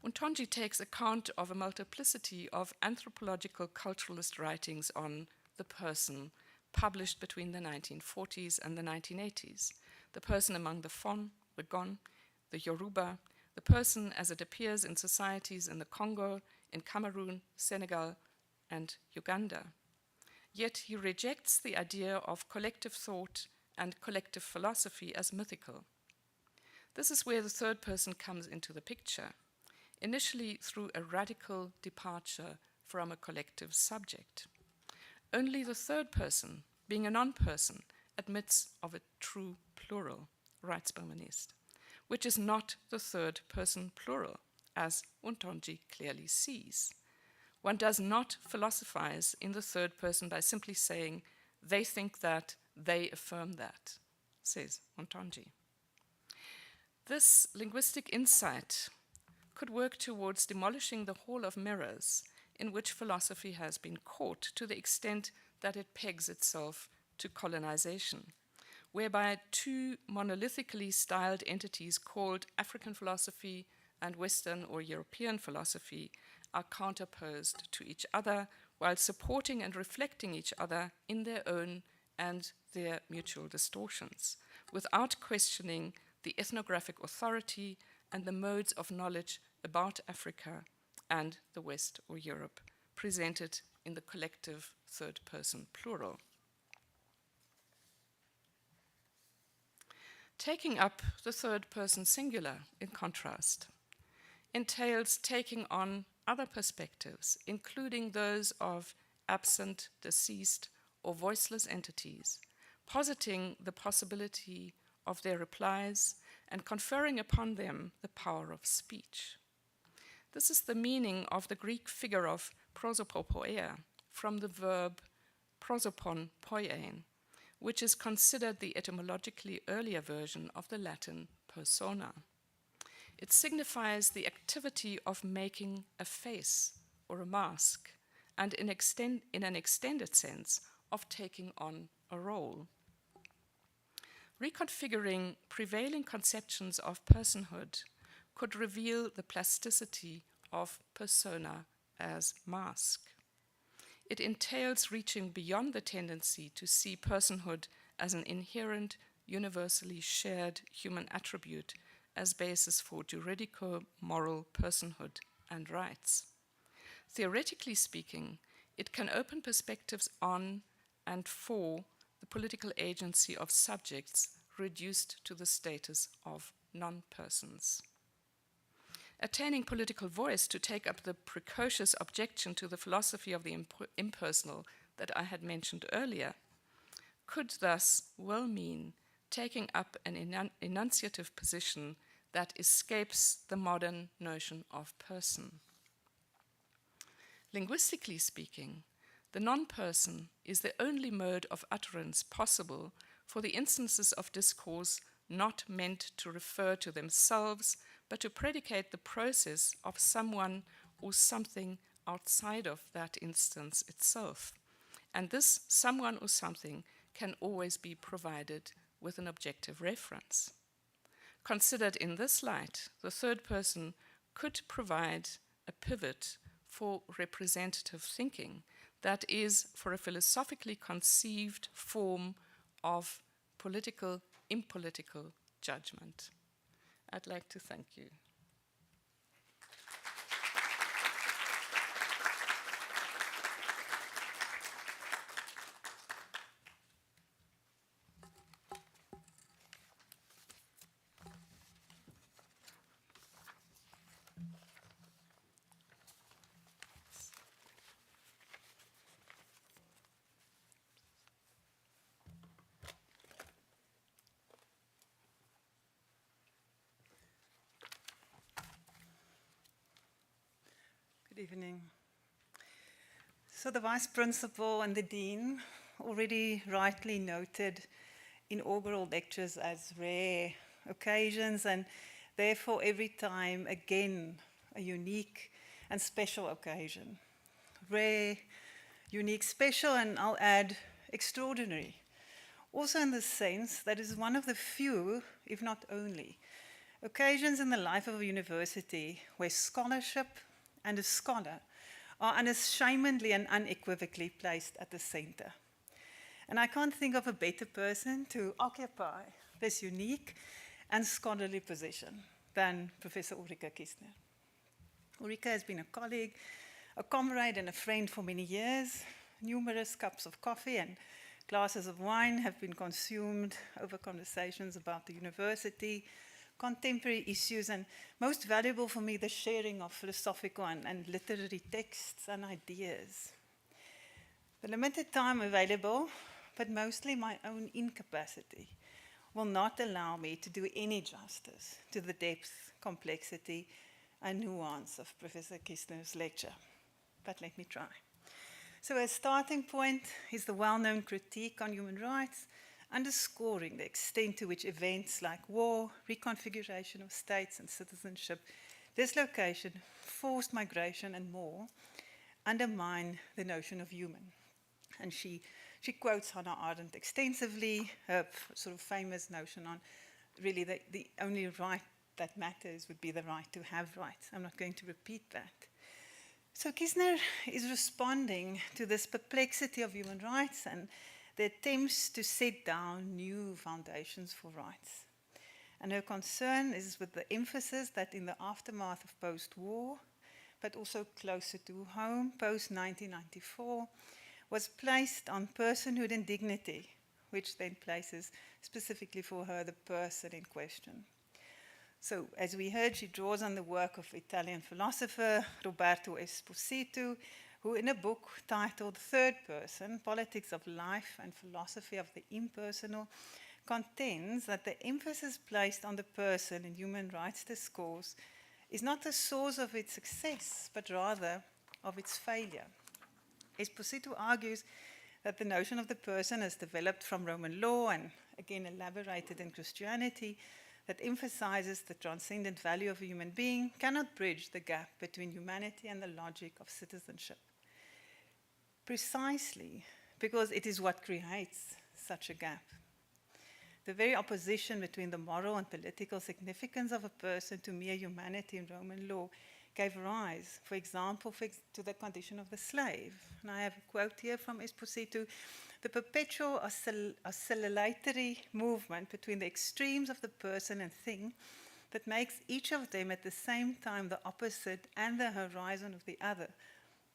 Ontology takes account of a multiplicity of anthropological culturalist writings on the person published between the 1940s and the 1980s. The person among the Fon, the Gon, the Yoruba, the person as it appears in societies in the Congo, in Cameroon, Senegal, and Uganda. Yet he rejects the idea of collective thought and collective philosophy as mythical. This is where the third person comes into the picture, initially through a radical departure from a collective subject. Only the third person, being a non-person, admits of a true plural, writes Burmanist, which is not the third person plural, as ontology clearly sees. One does not philosophize in the third person by simply saying, they think that, they affirm that, says ontology. This linguistic insight could work towards demolishing the hall of mirrors in which philosophy has been caught to the extent that it pegs itself to colonization, whereby two monolithically styled entities called African philosophy and Western or European philosophy are counterposed to each other while supporting and reflecting each other in their own and their mutual distortions, without questioning the ethnographic authority and the modes of knowledge about Africa and the West or Europe presented in the collective third person plural. Taking up the third person singular, in contrast, entails taking on other perspectives, including those of absent, deceased, or voiceless entities, positing the possibility of their replies and conferring upon them the power of speech. This is the meaning of the Greek figure of prosopopoia, from the verb prosopon poiein, which is considered the etymologically earlier version of the Latin persona. It signifies the activity of making a face or a mask, and in an extended sense, of taking on a role. Reconfiguring prevailing conceptions of personhood could reveal the plasticity of persona as mask. It entails reaching beyond the tendency to see personhood as an inherent, universally shared human attribute as basis for juridical, moral personhood and rights. Theoretically speaking, it can open perspectives on and for the political agency of subjects reduced to the status of non-persons. Attaining political voice to take up the precocious objection to the philosophy of the impersonal that I had mentioned earlier could thus well mean taking up an enunciative position that escapes the modern notion of person. Linguistically speaking, the non-person is the only mode of utterance possible for the instances of discourse not meant to refer to themselves, but to predicate the process of someone or something outside of that instance itself. And this someone or something can always be provided with an objective reference. Considered in this light, the third person could provide a pivot for representative thinking, that is, for a philosophically conceived form of political, impolitical judgment. I'd like to thank you. Good evening. So the Vice Principal and the Dean already rightly noted inaugural lectures as rare occasions, and Therefore, every time, again, a unique and special occasion. Rare, unique, special, and I'll add extraordinary. Also in the sense that is one of the few, if not only, occasions in the life of a university where scholarship and a scholar are unashamedly and unequivocally placed at the center. And I can't think of a better person to occupy this unique and scholarly position than Professor Ulrike Kistner. Ulrike has been a colleague, a comrade, and a friend for many years. Numerous cups of coffee and glasses of wine have been consumed over conversations about the university, contemporary issues, and most valuable for me, the sharing of philosophical and literary texts and ideas. The limited time available, but mostly my own incapacity, will not allow me to do any justice to the depth, complexity, and nuance of Professor Kistner's lecture. But let me try. So a starting point is the well-known critique on human rights, underscoring the extent to which events like war, reconfiguration of states and citizenship, dislocation, forced migration, and more undermine the notion of human. And she quotes Hannah Arendt extensively, her sort of famous notion on really the only right that matters would be the right to have rights. I'm not going to repeat that. So Kistner is responding to this perplexity of human rights and the attempts to set down new foundations for rights. And her concern is with the emphasis that in the aftermath of post-war, but also closer to home, post-1994, was placed on personhood and dignity, which then places specifically for her the person in question. So, as we heard, she draws on the work of Italian philosopher Roberto Esposito, who in a book titled Third Person, Politics of Life and Philosophy of the Impersonal, contends that the emphasis placed on the person in human rights discourse is not the source of its success, but rather of its failure. Esposito argues that the notion of the person has developed from Roman law and again elaborated in Christianity that emphasizes the transcendent value of a human being cannot bridge the gap between humanity and the logic of citizenship. Precisely because it is what creates such a gap. The very opposition between the moral and political significance of a person to mere humanity in Roman law gave rise, for example, to the condition of the slave. And I have a quote here from Esposito: the perpetual oscillatory movement between the extremes of the person and thing that makes each of them at the same time the opposite and the horizon of the other,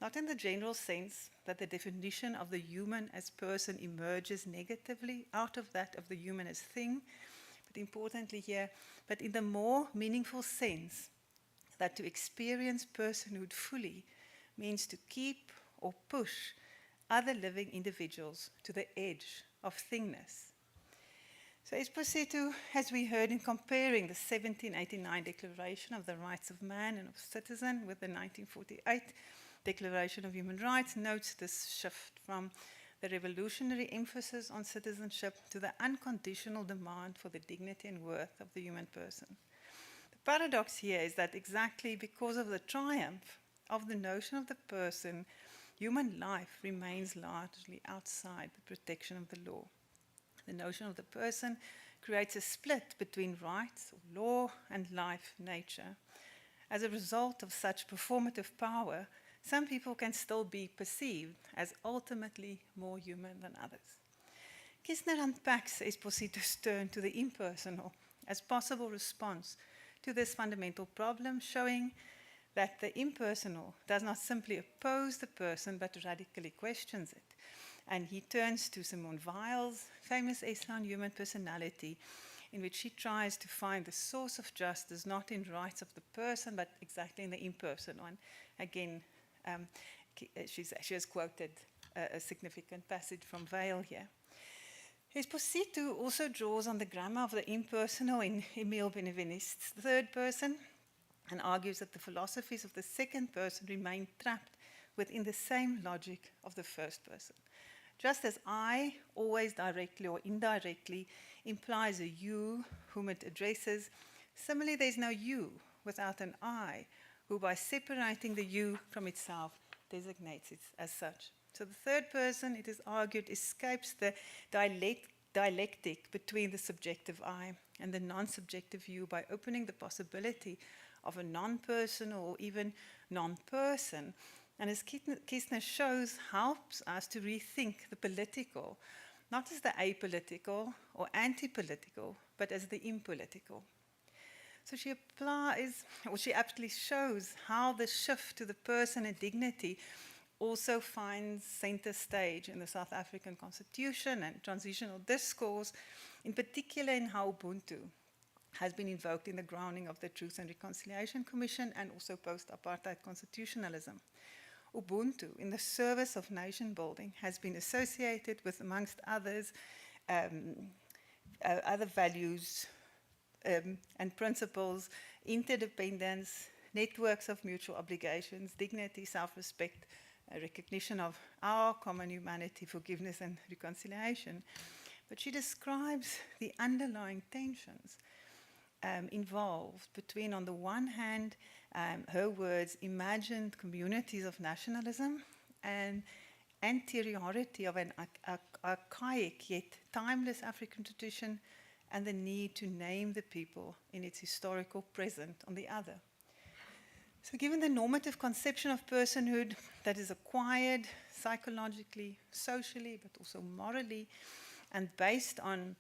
not in the general sense that the definition of the human as person emerges negatively out of that of the human as thing, but importantly here, but in the more meaningful sense that to experience personhood fully means to keep or push other living individuals to the edge of thingness. So Esposito, as we heard in comparing the 1789 Declaration of the Rights of Man and of Citizen with the 1948 Declaration of Human Rights, notes this shift from the revolutionary emphasis on citizenship to the unconditional demand for the dignity and worth of the human person. The paradox here is that exactly because of the triumph of the notion of the person, human life remains largely outside the protection of the law. The notion of the person creates a split between rights, or law, and life, nature. As a result of such performative power, some people can still be perceived as ultimately more human than others. Kistner unpacks Esposito's turn to the impersonal as possible response to this fundamental problem, showing that the impersonal does not simply oppose the person, but radically questions it. And he turns to Simone Weil's famous essay on human personality, in which she tries to find the source of justice not in rights of the person, but exactly in the impersonal. And again, she has quoted a significant passage from Weil here. Esposito also draws on the grammar of the impersonal in Emile Benvenist's Third Person and argues that the philosophies of the second person remain trapped within the same logic of the first person. Just as I, always directly or indirectly, implies a you whom it addresses, Similarly, there's no you without an I, who by separating the you from itself designates it as such. So the third person, it is argued, escapes the dialectic between the subjective I and the non-subjective you by opening the possibility of a non-personal or even non-person. And as Kistner shows, helps us to rethink the political, not as the apolitical or anti-political, but as the impolitical. So she aptly shows how the shift to the person and dignity also finds center stage in the South African Constitution and transitional discourse, in particular in how Ubuntu has been invoked in the grounding of the Truth and Reconciliation Commission and also post-apartheid constitutionalism. Ubuntu, in the service of nation building, has been associated with, amongst others, other values and principles, interdependence, networks of mutual obligations, dignity, self-respect, recognition of our common humanity, forgiveness and reconciliation. But she describes the underlying tensions involved between, on the one hand, her words, imagined communities of nationalism and anteriority of an archaic yet timeless African tradition, and the need to name the people in its historical present on the other. So given the normative conception of personhood that is acquired psychologically, socially, but also morally, and based on,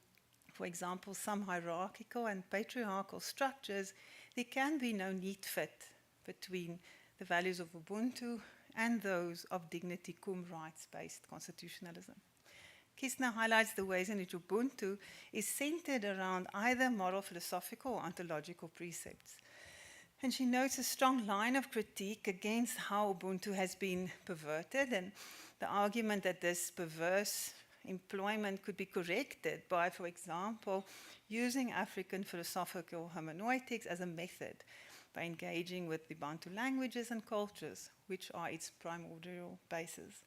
for example, some hierarchical and patriarchal structures, there can be no neat fit between the values of Ubuntu and those of dignity cum rights-based constitutionalism. Kistner highlights the ways in which Ubuntu is centered around either moral, philosophical, or ontological precepts. And she notes a strong line of critique against how Ubuntu has been perverted, and the argument that this perverse employment could be corrected by, for example, using African philosophical hermeneutics as a method by engaging with the Bantu languages and cultures, which are its primordial basis.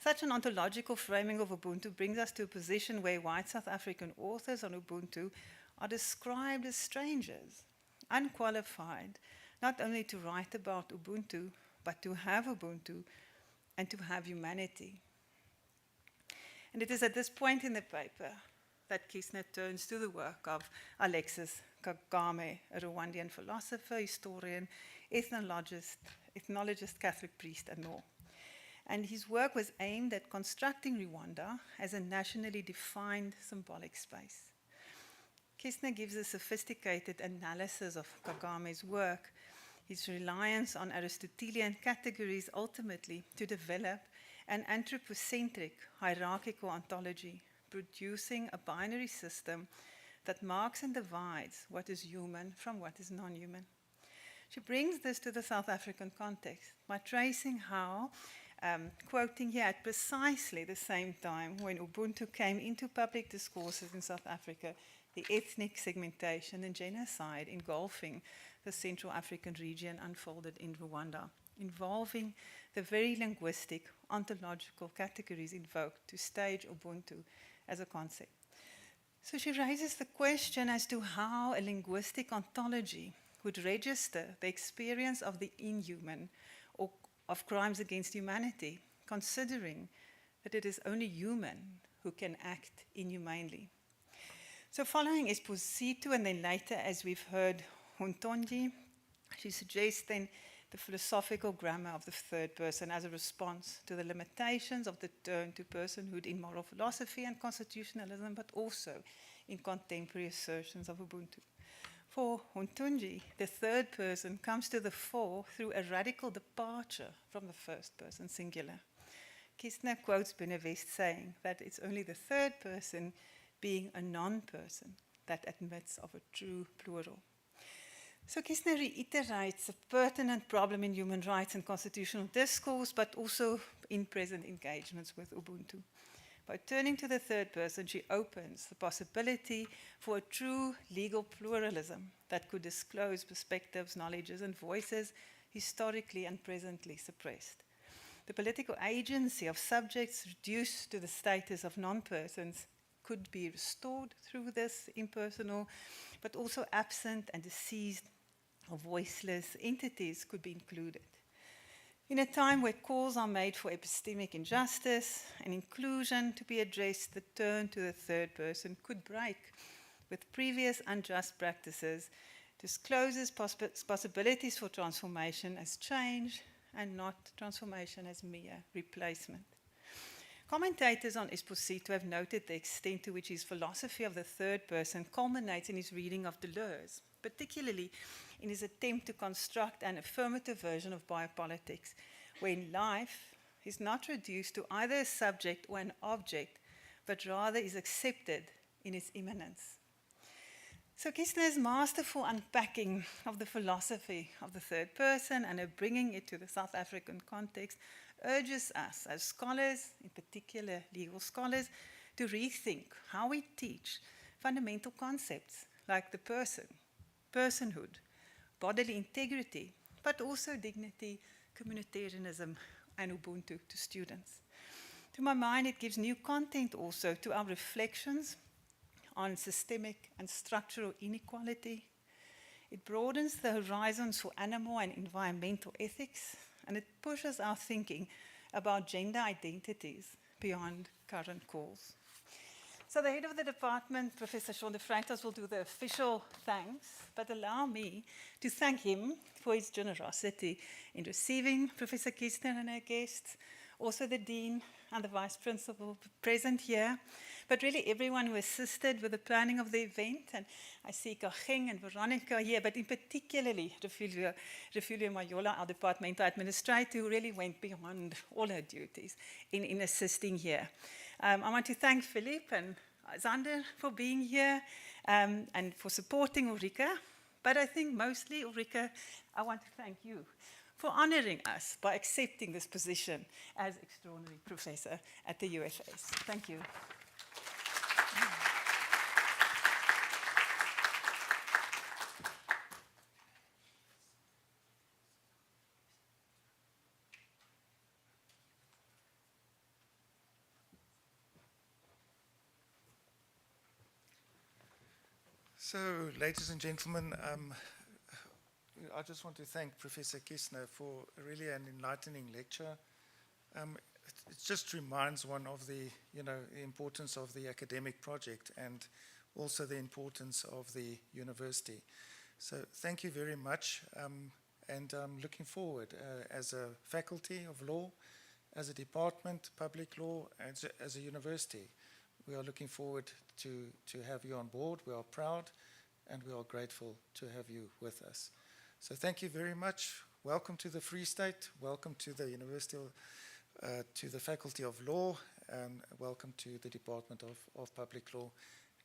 Such an ontological framing of Ubuntu brings us to a position where white South African authors on Ubuntu are described as strangers, unqualified, not only to write about Ubuntu, but to have Ubuntu and to have humanity. And it is at this point in the paper that Kistner turns to the work of Alexis Kagame, a Rwandan philosopher, historian, ethnologist, Catholic priest, and more. And his work was aimed at constructing Rwanda as a nationally defined symbolic space. Kistner gives a sophisticated analysis of Kagame's work, his reliance on Aristotelian categories ultimately to develop an anthropocentric hierarchical ontology, producing a binary system that marks and divides what is human from what is non-human. She brings this to the South African context by tracing how, quoting here, at precisely the same time when Ubuntu came into public discourses in South Africa, the ethnic segmentation and genocide engulfing the Central African region unfolded in Rwanda, involving the very linguistic, ontological categories invoked to stage Ubuntu as a concept. So she raises the question as to how a linguistic ontology would register the experience of the inhuman or of crimes against humanity, considering that it is only human who can act inhumanely. So following Esposito and then later, as we've heard, Huntonji, she suggests then the philosophical grammar of the third person as a response to the limitations of the turn to personhood in moral philosophy and constitutionalism, but also in contemporary assertions of Ubuntu. For Huntunji, the third person comes to the fore through a radical departure from the first person singular. Kistner quotes Benevest saying that it's only the third person being a non-person that admits of a true plural. So Kistner reiterates a pertinent problem in human rights and constitutional discourse, but also in present engagements with Ubuntu. By turning to the third person, she opens the possibility for a true legal pluralism that could disclose perspectives, knowledges, and voices historically and presently suppressed. The political agency of subjects reduced to the status of non-persons could be restored through this impersonal, but also absent and deceased or voiceless entities could be included. In a time where calls are made for epistemic injustice and inclusion to be addressed, the turn to the third person could break with previous unjust practices, discloses possibilities for transformation as change and not transformation as mere replacement. Commentators on Esposito have noted the extent to which his philosophy of the third person culminates in his reading of Deleuze, particularly in his attempt to construct an affirmative version of biopolitics, when life is not reduced to either a subject or an object, but rather is accepted in its immanence. So Kistner's masterful unpacking of the philosophy of the third person and bringing it to the South African context urges us as scholars, in particular legal scholars, to rethink how we teach fundamental concepts like the person, personhood, bodily integrity, but also dignity, communitarianism, and ubuntu to students. To my mind, it gives new content also to our reflections on systemic and structural inequality. It broadens the horizons for animal and environmental ethics, and it pushes our thinking about gender identities beyond current calls. So the head of the department, Professor Shaun de Vreitas, will do the official thanks, but allow me to thank him for his generosity in receiving Professor Kistner and her guests, also the dean and the vice principal present here, but really everyone who assisted with the planning of the event. And I see Kacheng and Veronica here, but in particularly Refugio Mayola, our departmental administrator, who really went beyond all her duties in assisting here. I want to thank Philippe and Zander for being here and for supporting Ulrike. But I think mostly, Ulrike, I want to thank you for honoring us by accepting this position as extraordinary professor at the UFS. Thank you. So, ladies and gentlemen, I just want to thank Professor Kistner for really an enlightening lecture. It just reminds one of the importance of the academic project and also the importance of the university. So thank you very much, and I'm looking forward as a faculty of law, as a department, public law, as a university. We are looking forward to have you on board. We are proud and we are grateful to have you with us. So thank you very much. Welcome to the Free State. Welcome to the University, to the Faculty of Law, and welcome to the Department of Public Law.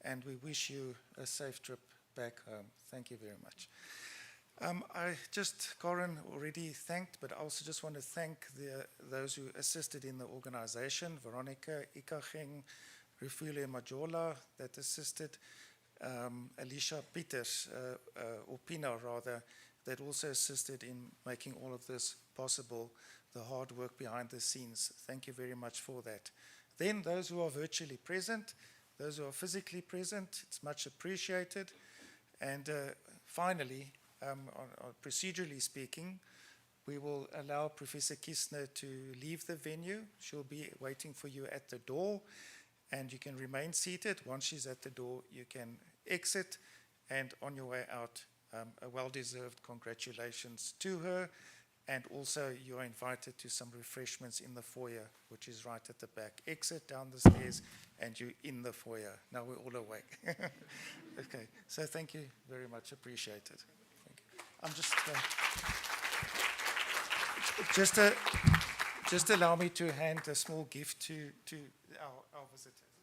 And we wish you a safe trip back home. Thank you very much. Corin already thanked, but I also just want to thank those who assisted in the organization, Veronica, Ikacheng, Refugio Majola that assisted, Alicia Peters, or Pina rather, that also assisted in making all of this possible, the hard work behind the scenes. Thank you very much for that. Then those who are virtually present, those who are physically present, it's much appreciated. And finally, procedurally speaking, we will allow Professor Kistner to leave the venue. She'll be waiting for you at the door, and you can remain seated. Once she's at the door, you can exit, and on your way out, a well-deserved congratulations to her, and also you are invited to some refreshments in the foyer, which is right at the back. Exit down the stairs, and you're in the foyer. Now we're all awake. Okay, so thank you very much, appreciated. Thank you. I'm just allow me to hand a small gift to our visitors.